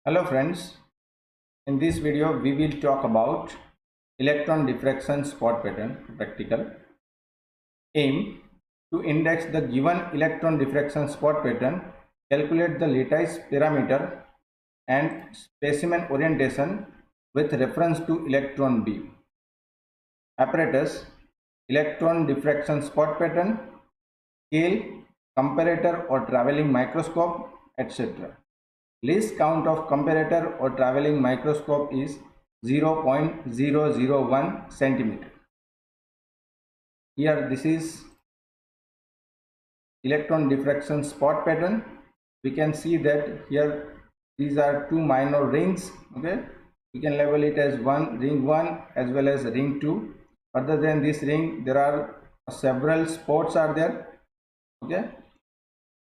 Hello friends, in this video we will talk about electron diffraction spot pattern practical. Aim to index the given electron diffraction spot pattern, calculate the lattice parameter and specimen orientation with reference to electron beam. Apparatus: electron diffraction spot pattern, scale, comparator or traveling microscope, etc. Least count of comparator or traveling microscope is 0.001 centimeter. Here this is electron diffraction spot pattern. We can see that here these are two minor rings. Okay, we can label it as ring 1 as well as ring 2. Other than this ring, there are several spots are there. Okay,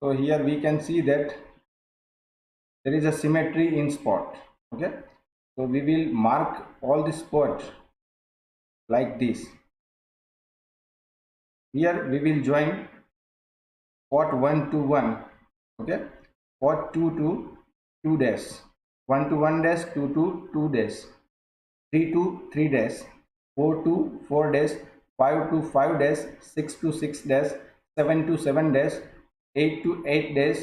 so here we can see that there is a symmetry in spot. Okay, so we will mark all the spots like this. Here we will join port 1 to 1. Okay, port 2 to 2 dash, 1 to 1 dash, 2 to 2 dash, 3 to 3 dash, 4 to 4 dash, 5 to 5 dash, 6 to 6 dash, 7 to 7 dash, 8 to 8 dash,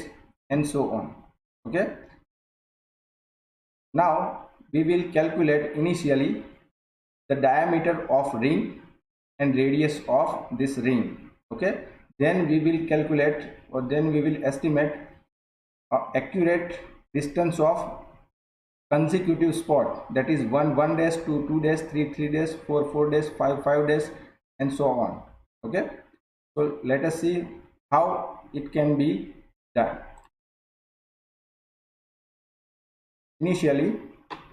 and so on. Okay, now we will calculate initially the diameter of ring and radius of this ring. Okay, then we will calculate or then we will estimate accurate distance of consecutive spot, that is 1 dash, 2 dash, 3 dash, 4 dash, 5 dash, and so on. Okay, so let us see how it can be done. Initially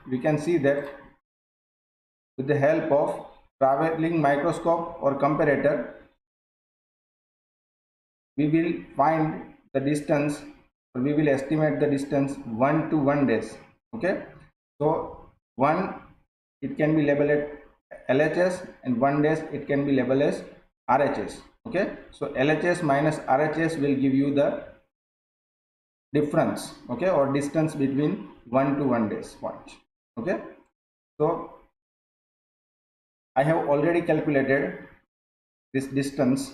we can see that with the help of traveling microscope or comparator we will find the distance, or we will estimate the distance 1 to 1 dash. Okay, so 1 it can be labeled as LHS and 1 dash it can be labeled as RHS. Okay, so LHS minus RHS will give you the difference, okay, or distance between 1 to 1 dash point. Okay, so I have already calculated this distance.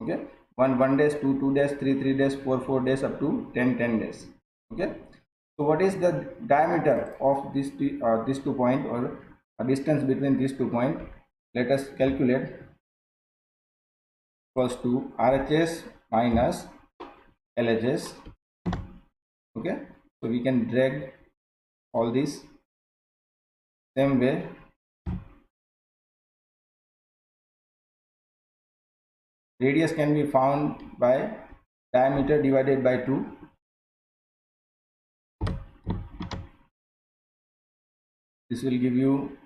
Okay, 1 dash, 2 dash, 3 dash, 4 dash, up to 10 dash. Okay, so what is the diameter of these 2 point, or a distance between these 2 point? Let us calculate. Equals to RHS minus LHS. Okay, so we can drag all this same way. Radius can be found by diameter divided by 2. This will give you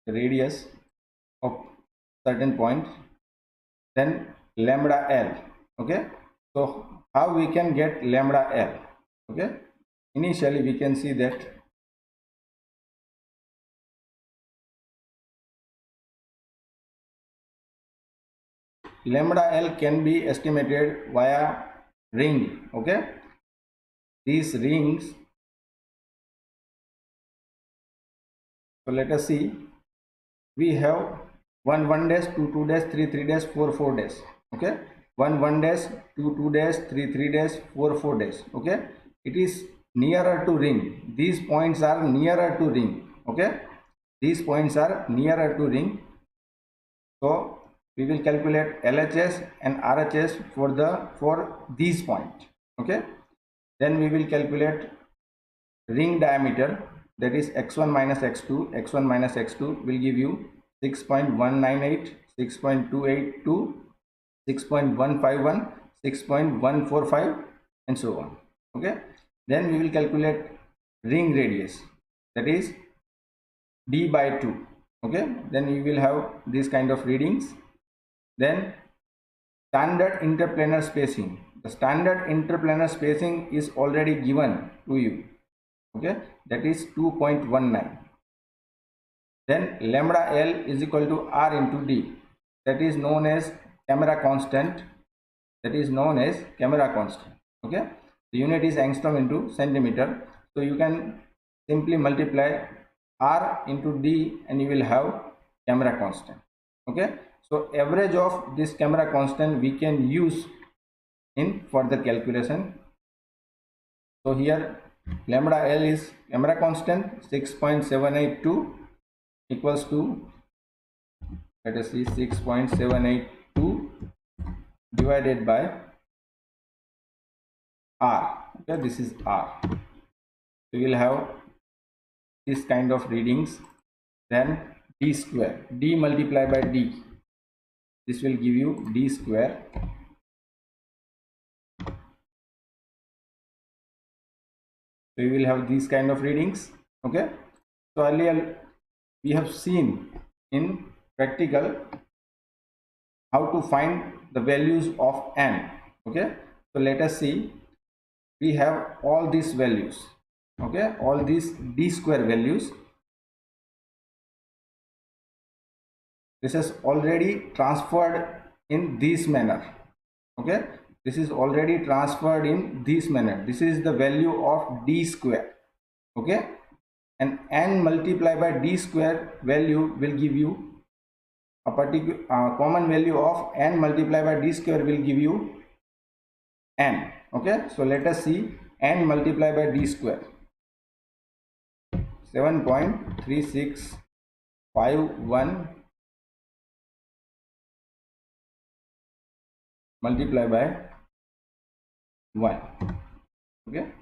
the radius of certain point. Then lambda L. Okay, so how we can get lambda L? Okay, initially we can see that lambda L can be estimated via ring. Okay, these rings, so let us see, we have 1 dash, 2 dash, 3 dash, 4 dash. Okay, 1 dash, 2 dash, 3 dash, 4 dash. Okay, it is nearer to ring. These points are nearer to ring. Okay, these points are nearer to ring. So we will calculate LHS and RHS for these points. Okay, then we will calculate ring diameter, that is x1 minus x2. X1 minus x2 will give you 6.198, 6.282, 6.151, 6.145, and so on. Okay, then we will calculate ring radius, that is d by 2. Okay, then we will have this kind of readings. Then standard interplanar spacing. The standard interplanar spacing is already given to you. Okay, that is 2.19. Then lambda L is equal to R into D, that is known as camera constant. Okay, the unit is angstrom into centimeter. So you can simply multiply R into D and you will have camera constant. Okay, so average of this camera constant we can use in further calculation. So here lambda L is camera constant 6.782 equals to, let us see, 6.782 divided by R. Okay, this is R. We will have this kind of readings. Then D square, D multiplied by D, this will give you D square. So you will have these kind of readings. Okay, so earlier we have seen in practical how to find the values of n. Okay, so let us see, we have all these values. Okay, all these D square values, this is already transferred in this manner. Okay, this is already transferred in this manner. This is the value of D square. Okay, and n multiplied by D square value will give you a particular common value of n multiplied by D square will give you n. Okay, so let us see n multiplied by D square, 7.3651 multiplied by 1. Okay,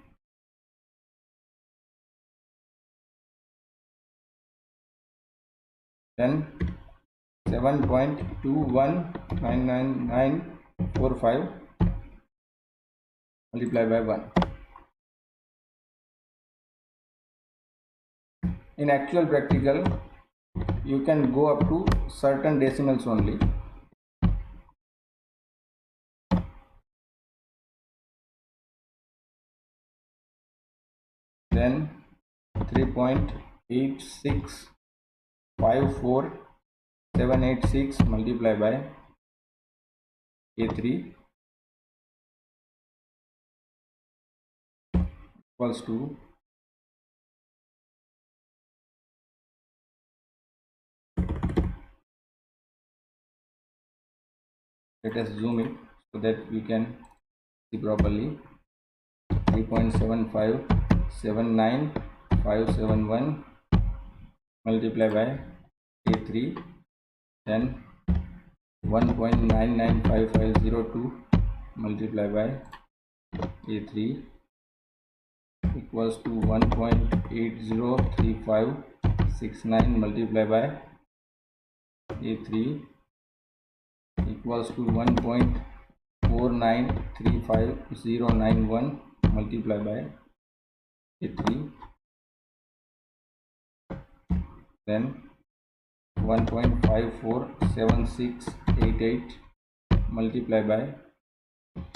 then 7.2199945 multiplied by 1. In actual practical you can go up to certain decimals only. Then 3.8654786 multiplied by A3 equals to let us zoom it so that we can see properly. 3.7579571 multiplied by A3, then 1.995502 multiplied by A3 equals to 1.803569 multiplied by A3 equals to 1.4935091 multiplied by A3, then 1.547688 multiplied by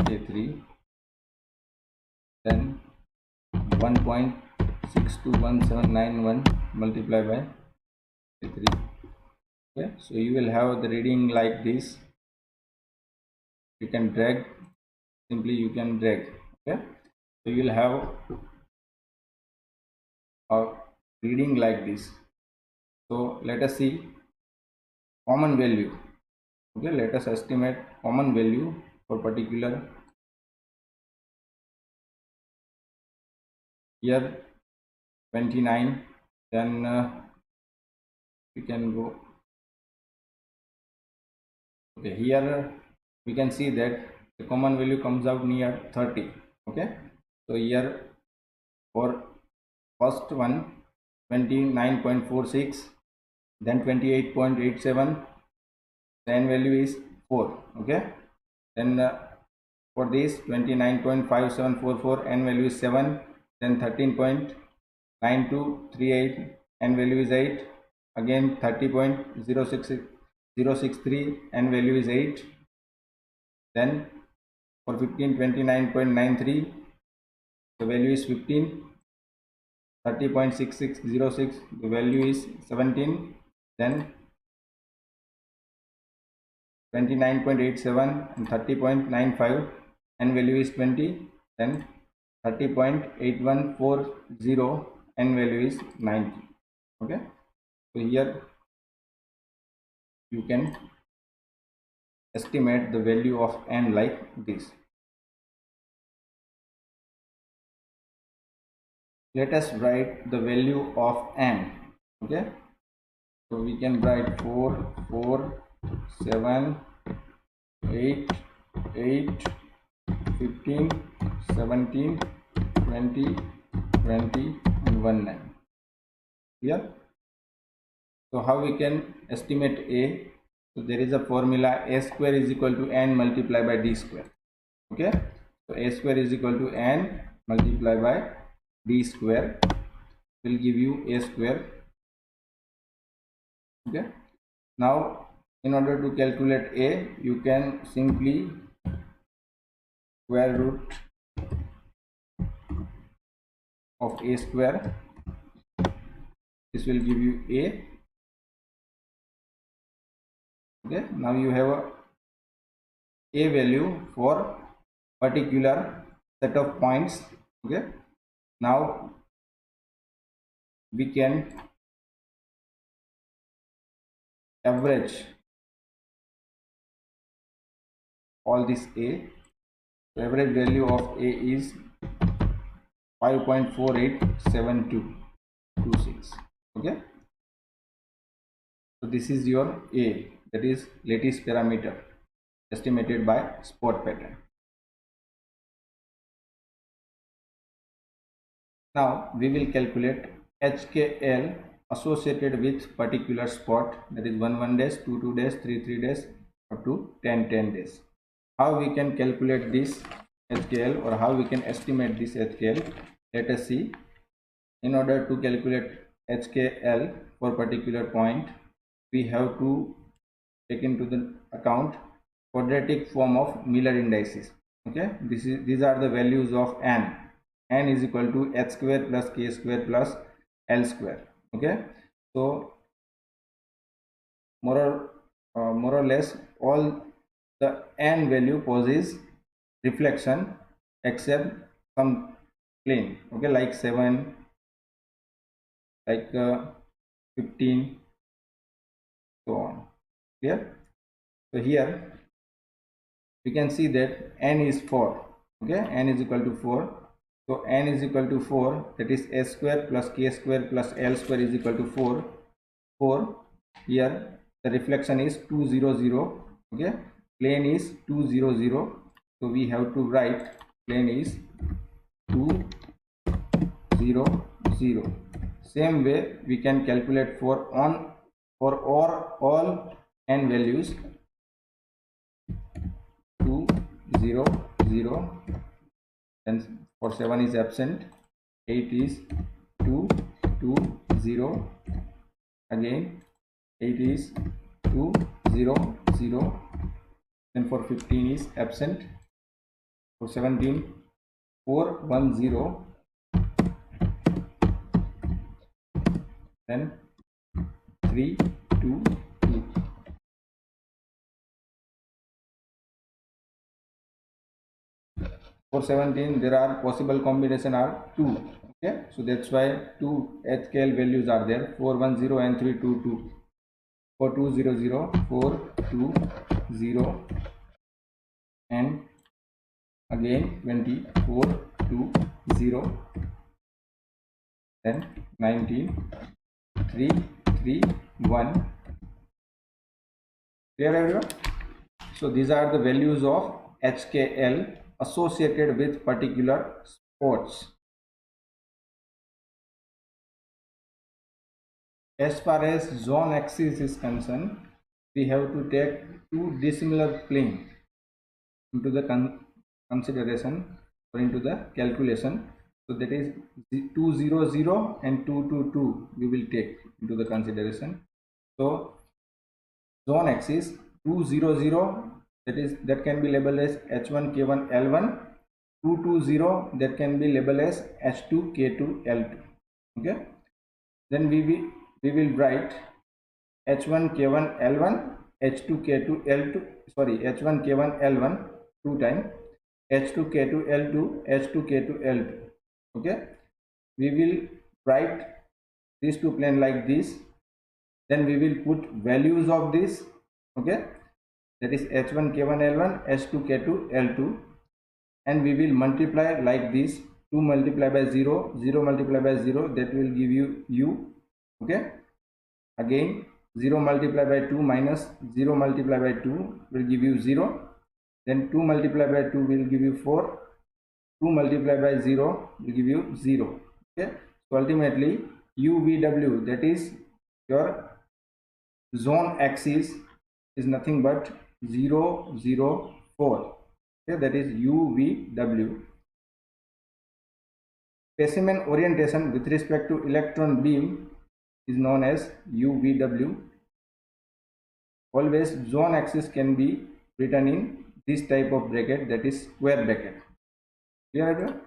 A3, then 1.621791 multiplied by A3. Okay, so you will have the reading like this. You can drag, simply you can drag. Okay, so you will have a reading like this. So let us see common value. Okay, let us estimate common value for particular. Here 29, then we can go. Okay, here we can see that the common value comes out near 30. Okay, so here for first one 29.46, then 28.87, the n value is 4. Okay, then for this 29.5744, n value is 7, then 13.9238, n value is 8, again 30.063, n value is 8, then for 15, 29.93, the value is 15, 30.6606, the value is 17, then 29.87 and 30.95, n value is 20, then 30.8140, n value is 90. Okay, so here you can estimate the value of n like this. Let us write the value of n. Okay, so we can write 4, 4, 7, 8, 8, 15, 17, 20, 20 and 1 9. Here, so how we can estimate a? So there is a formula, a square is equal to n multiplied by d square. Okay, so a square is equal to n multiplied by d square will give you a square. Okay, now in order to calculate a, you can simply square root of a square. This will give you a. Okay, now you have a value for particular set of points. Okay, now we can average all this a. The average value of a is 5.487226. Okay, so this is your a, that is lattice parameter estimated by spot pattern. Now we will calculate HKL associated with particular spot, that is 1 days, 2 days, 3 days, up to 10 days. How we can calculate this HKL, or how we can estimate this HKL? Let us see. In order to calculate HKL for particular point, we have to take into the account quadratic form of Miller indices. Okay, these are the values of n. N is equal to h square plus k square plus l square. Okay, so more or less all the n value poses reflection except some plane. Okay, like 7, like 15, so on. Clear? So here we can see that n is 4. Okay, n is equal to 4. So n is equal to 4, that is s square plus k square plus l square is equal to 4. 4. Here the reflection is 200. Okay, plane is 200. So we have to write plane is 200. Same way we can calculate for all n values 200, and for 7 is absent, 8 is 220, again 8 is 200, and for 15 is absent, for 17 410, then 322. For 17 there are possible combination are 2. Okay, so that's why 2 HKL values are there, 410 and 322. For 200, 420, and again 2420, then 19, 331. Clear everyone? So these are the values of HKL associated with particular spots. As far as zone axis is concerned, we have to take two dissimilar planes into the consideration or into the calculation. So that is 200 and 222 we will take into the consideration. So zone axis 200, that can be labeled as h1 k1 l1. 220, that can be labeled as h2 k2 l2. Okay, then we will write h1 k1 l1, h2 k2 l2, sorry, h1 k1 l1 2 times, h2 k2 l2, h2 k2 l2. Okay, we will write these two plane like this, then we will put values of this, okay, that is h1 k1 l1, h2 k2 l2, and we will multiply like this. 2 multiplied by 0, 0 multiplied by 0, that will give you u, okay. Again 0 multiplied by 2 minus 0 multiplied by 2 will give you 0. Then 2 multiplied by 2 will give you 4. 2 multiplied by 0 will give you 0. Okay. So ultimately UVW, that is your zone axis, is nothing but 0, 0, 4. Okay, that is UVW. Specimen orientation with respect to electron beam is known as UVW. Always zone axis can be written in this type of bracket, that is square bracket. Clear?